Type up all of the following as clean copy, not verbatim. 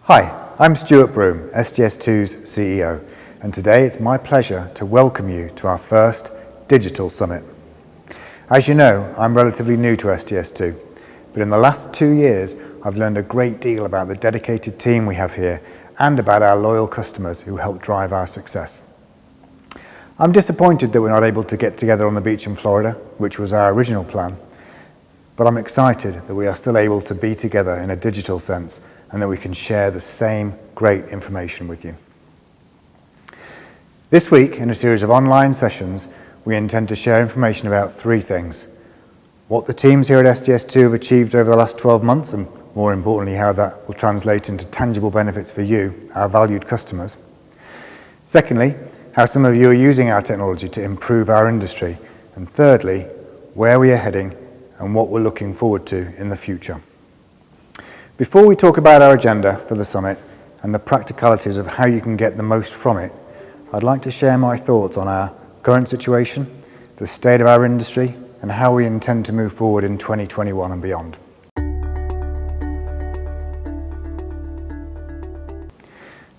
Hi, I'm Stuart Broome, SDS2's CEO, and today it's my pleasure to welcome you to our first Digital Summit. As you know, I'm relatively new to SDS2, but in the last 2 years I've learned a great deal about the dedicated team we have here and about our loyal customers who help drive our success. I'm disappointed that we're not able to get together on the beach in Florida, which was our original plan, but I'm excited that we are still able to be together in a digital sense and that we can share the same great information with you. This week, in a series of online sessions, we intend to share information about 3 things: what the teams here at SDS2 have achieved over the last 12 months, and more importantly, how that will translate into tangible benefits for you, our valued customers. Secondly, how some of you are using our technology to improve our industry. And thirdly, where we are heading and what we're looking forward to in the future. Before we talk about our agenda for the summit and the practicalities of how you can get the most from it, I'd like to share my thoughts on our current situation, the state of our industry, and how we intend to move forward in 2021 and beyond.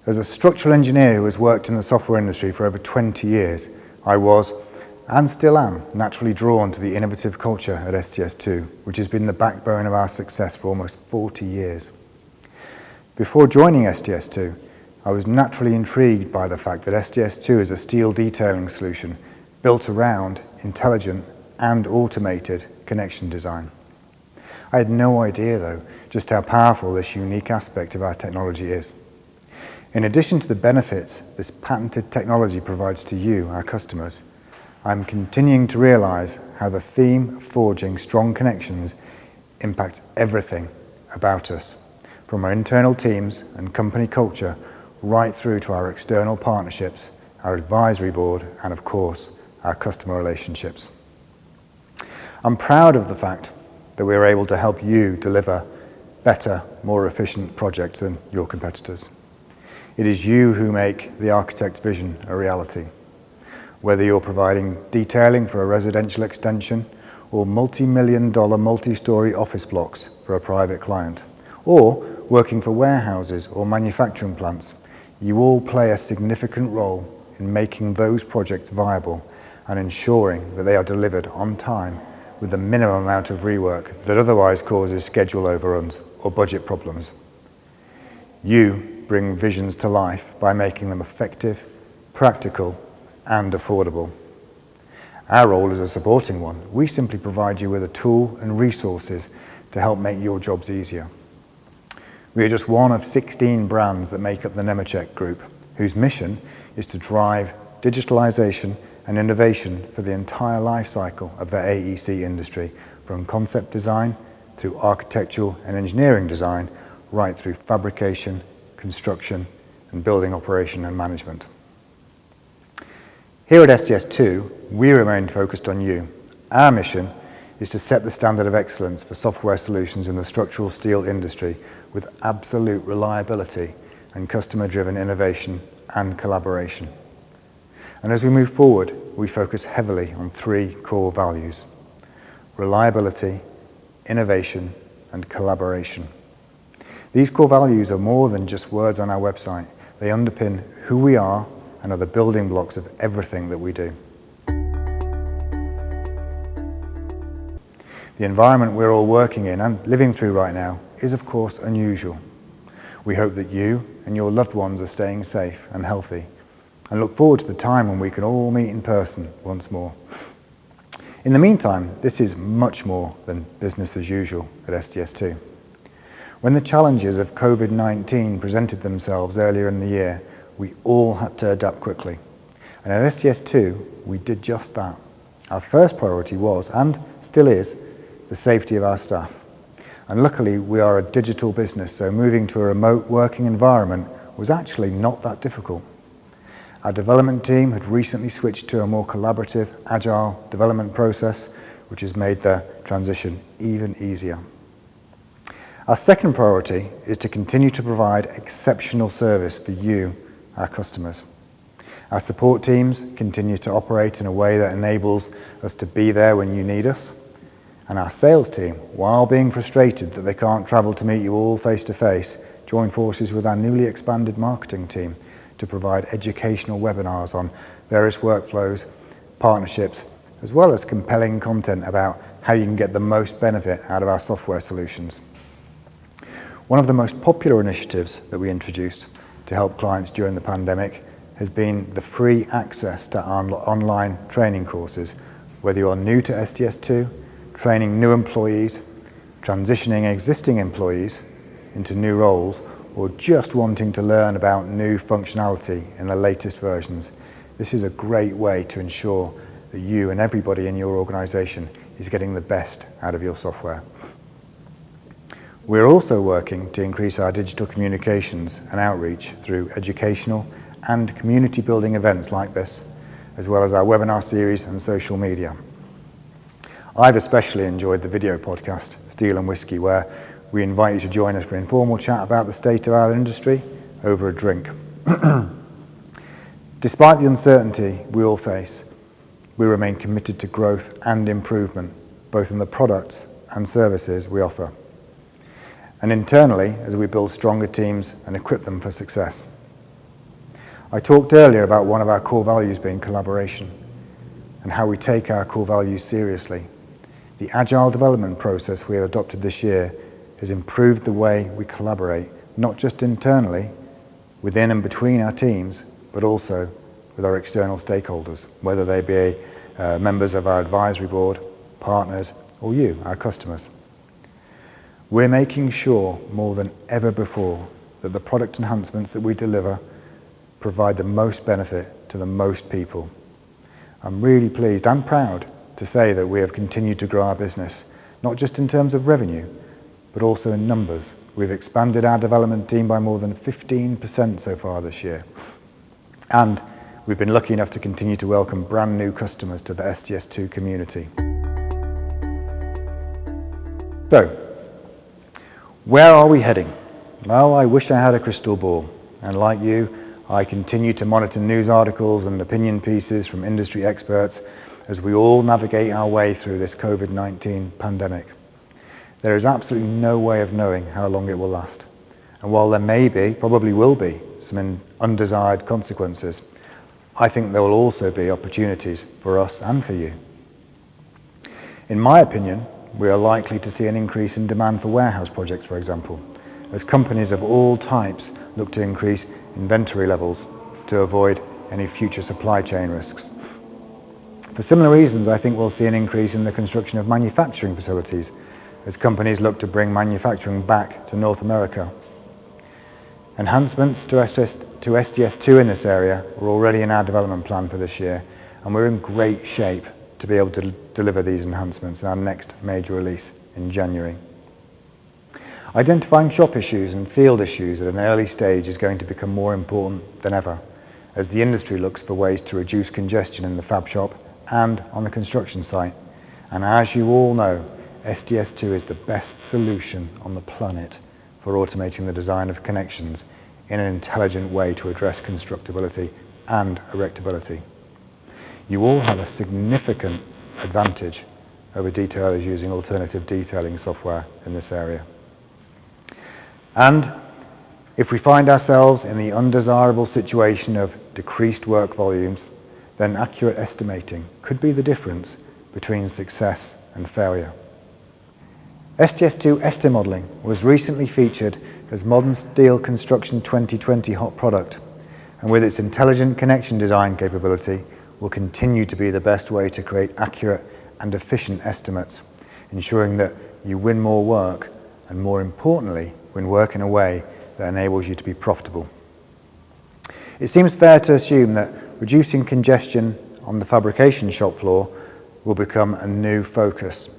As a structural engineer who has worked in the software industry for over 20 years, I was, and still am, naturally drawn to the innovative culture at SDS2, which has been the backbone of our success for almost 40 years. Before joining SDS2, I was naturally intrigued by the fact that SDS2 is a steel detailing solution built around intelligent and automated connection design. I had no idea, though, just how powerful this unique aspect of our technology is. In addition to the benefits this patented technology provides to you, our customers, I'm continuing to realize how the theme of forging strong connections impacts everything about us, from our internal teams and company culture right through to our external partnerships, our advisory board, and of course, our customer relationships. I'm proud of the fact that we are able to help you deliver better, more efficient projects than your competitors. It is you who make the architect's vision a reality. Whether you're providing detailing for a residential extension or multi-million-dollar multi-story office blocks for a private client, or working for warehouses or manufacturing plants, you all play a significant role in making those projects viable and ensuring that they are delivered on time with the minimum amount of rework that otherwise causes schedule overruns or budget problems. You bring visions to life by making them effective, practical, and affordable. Our role is a supporting one. We simply provide you with a tool and resources to help make your jobs easier. We are just one of 16 brands that make up the Nemetschek Group, whose mission is to drive digitalization and innovation for the entire life cycle of the AEC industry, from concept design through architectural and engineering design, right through fabrication, construction, and building operation and management. Here at SDS2, we remain focused on you. Our mission is to set the standard of excellence for software solutions in the structural steel industry with absolute reliability and customer-driven innovation and collaboration. And as we move forward, we focus heavily on 3 core values: reliability, innovation, and collaboration. These core values are more than just words on our website. They underpin who we are and are the building blocks of everything that we do. The environment we're all working in and living through right now is, of course, unusual. We hope that you and your loved ones are staying safe and healthy, and look forward to the time when we can all meet in person once more. In the meantime, this is much more than business as usual at SDS2. When the challenges of COVID-19 presented themselves earlier in the year, we all had to adapt quickly. And at SDS2, we did just that. Our first priority was, and still is, the safety of our staff. And luckily, we are a digital business, so moving to a remote working environment was actually not that difficult. Our development team had recently switched to a more collaborative, agile development process, which has made the transition even easier. Our second priority is to continue to provide exceptional service for you, our customers. Our support teams continue to operate in a way that enables us to be there when you need us, And our sales team, while being frustrated that they can't travel to meet you all face to face, join forces with our newly expanded marketing team to provide educational webinars on various workflows, partnerships, as well as compelling content about how you can get the most benefit out of our software solutions. One of the most popular initiatives that we introduced to help clients during the pandemic has been the free access to our online training courses, whether you're new to SDS2, training new employees, transitioning existing employees into new roles, or just wanting to learn about new functionality in the latest versions. This is a great way to ensure that you and everybody in your organization is getting the best out of your software. We're also working to increase our digital communications and outreach through educational and community building events like this, as well as our webinar series and social media. I've especially enjoyed the video podcast, Steel and Whiskey, where we invite you to join us for informal chat about the state of our industry over a drink. Despite the uncertainty we all face, we remain committed to growth and improvement, both in the products and services we offer, and internally as we build stronger teams and equip them for success. I talked earlier about one of our core values being collaboration and how we take our core values seriously. The agile development process we have adopted this year has improved the way we collaborate, not just internally, within and between our teams, but also with our external stakeholders, whether they be members of our advisory board, partners, or you, our customers. We're making sure more than ever before that the product enhancements that we deliver provide the most benefit to the most people. I'm really pleased and proud to say that we have continued to grow our business, not just in terms of revenue, but also in numbers. We've expanded our development team by more than 15% so far this year. And we've been lucky enough to continue to welcome brand new customers to the SDS2 community. So, where are we heading? Well, I wish I had a crystal ball. And like you, I continue to monitor news articles and opinion pieces from industry experts as we all navigate our way through this COVID-19 pandemic. There is absolutely no way of knowing how long it will last. And while there may be, probably will be, some undesired consequences, I think there will also be opportunities for us and for you. In my opinion, we are likely to see an increase in demand for warehouse projects, for example, as companies of all types look to increase inventory levels to avoid any future supply chain risks. For similar reasons, I think we'll see an increase in the construction of manufacturing facilities as companies look to bring manufacturing back to North America. Enhancements to SDS2 in this area are already in our development plan for this year, and we're in great shape to be able to deliver these enhancements in our next major release in January. Identifying shop issues and field issues at an early stage is going to become more important than ever as the industry looks for ways to reduce congestion in the fab shop and on the construction site. And as you all know, SDS2 is the best solution on the planet for automating the design of connections in an intelligent way to address constructability and erectability. You all have a significant advantage over detailers using alternative detailing software in this area. And if we find ourselves in the undesirable situation of decreased work volumes, then accurate estimating could be the difference between success and failure. SDS2 Esti modelling was recently featured as Modern Steel Construction 2020 Hot Product, and with its intelligent connection design capability, will continue to be the best way to create accurate and efficient estimates, ensuring that you win more work and, more importantly, win work in a way that enables you to be profitable. It seems fair to assume that reducing congestion on the fabrication shop floor will become a new focus,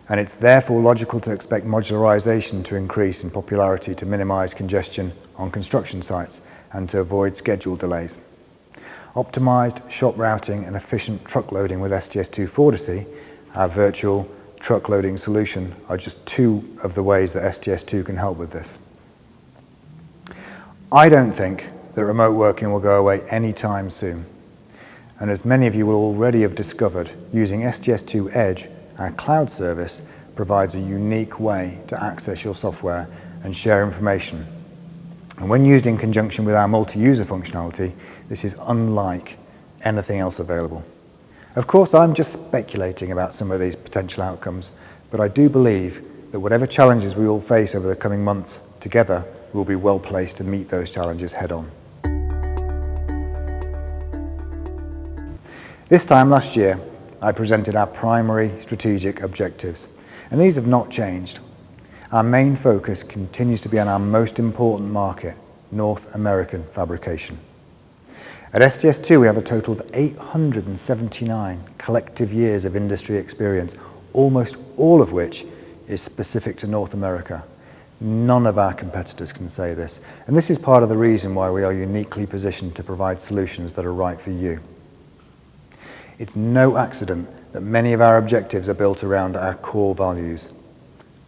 and it's therefore logical to expect modularization to increase in popularity to minimize congestion on construction sites and to avoid schedule delays. Optimized shop routing and efficient truck loading with SDS2 Fortissy, our virtual truck loading solution, are just two of the ways that SDS2 can help with this. I don't think that remote working will go away anytime soon. And as many of you will already have discovered, using SDS2 Edge our cloud service provides a unique way to access your software and share information. And when used in conjunction with our multi-user functionality, this is unlike anything else available. Of course, I'm just speculating about some of these potential outcomes, but I do believe that whatever challenges we all face over the coming months together, we'll be well placed to meet those challenges head on. This time last year, I presented our primary strategic objectives, and these have not changed. Our main focus continues to be on our most important market, North American fabrication. At SDS2, we have a total of 879 collective years of industry experience, almost all of which is specific to North America. None of our competitors can say this, and this is part of the reason why we are uniquely positioned to provide solutions that are right for you. It's no accident that many of our objectives are built around our core values: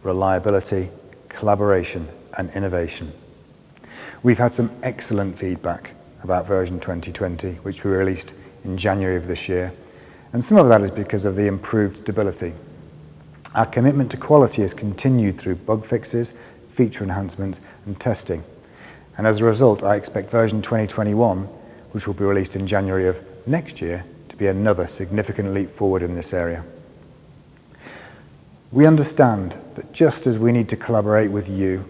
reliability, collaboration, and innovation. We've had some excellent feedback about version 2020, which we released in January of this year, and some of that is because of the improved stability. Our commitment to quality has continued through bug fixes, feature enhancements, and testing. And as a result, I expect version 2021, which will be released in January of next year, to be another significant leap forward in this area. We understand that just as we need to collaborate with you,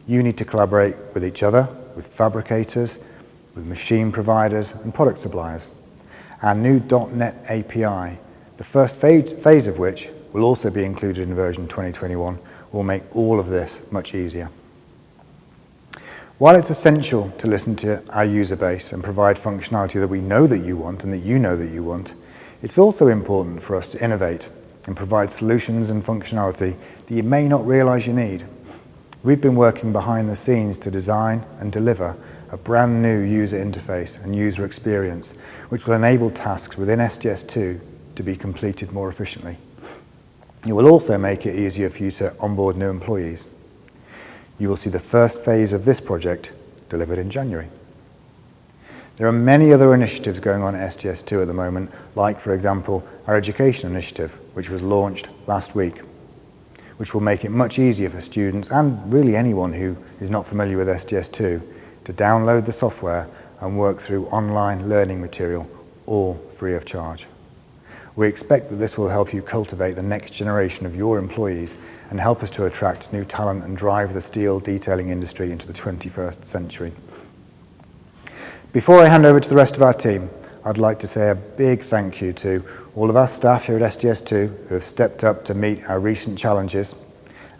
you need to collaborate with each other, with fabricators, with machine providers and product suppliers. Our new .NET API, the first phase of which will also be included in version 2021, will make all of this much easier. While it's essential to listen to our user base and provide functionality that we know that you want and that you know that you want, it's also important for us to innovate and provide solutions and functionality that you may not realize you need. We've been working behind the scenes to design and deliver a brand new user interface and user experience, which will enable tasks within SDS2 to be completed more efficiently. It will also make it easier for you to onboard new employees. You will see the first phase of this project delivered in January. There are many other initiatives going on at SDS2 at the moment, like, for example, our education initiative, which was launched last week, which will make it much easier for students and really anyone who is not familiar with SDS2 to download the software and work through online learning material, all free of charge. We expect that this will help you cultivate the next generation of your employees and help us to attract new talent and drive the steel detailing industry into the 21st century. Before I hand over to the rest of our team, I'd like to say a big thank you to all of our staff here at SDS2 who have stepped up to meet our recent challenges,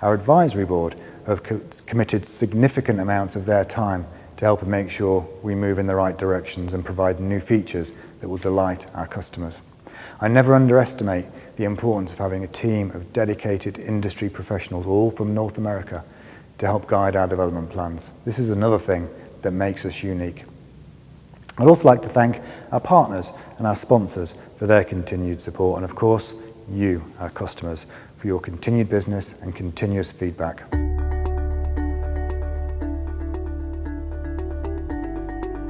our advisory board who have committed significant amounts of their time to help make sure we move in the right directions and provide new features that will delight our customers. I never underestimate the importance of having a team of dedicated industry professionals, all from North America, to help guide our development plans. This is another thing that makes us unique. I'd also like to thank our partners and our sponsors for their continued support, and of course, you, our customers, for your continued business and continuous feedback.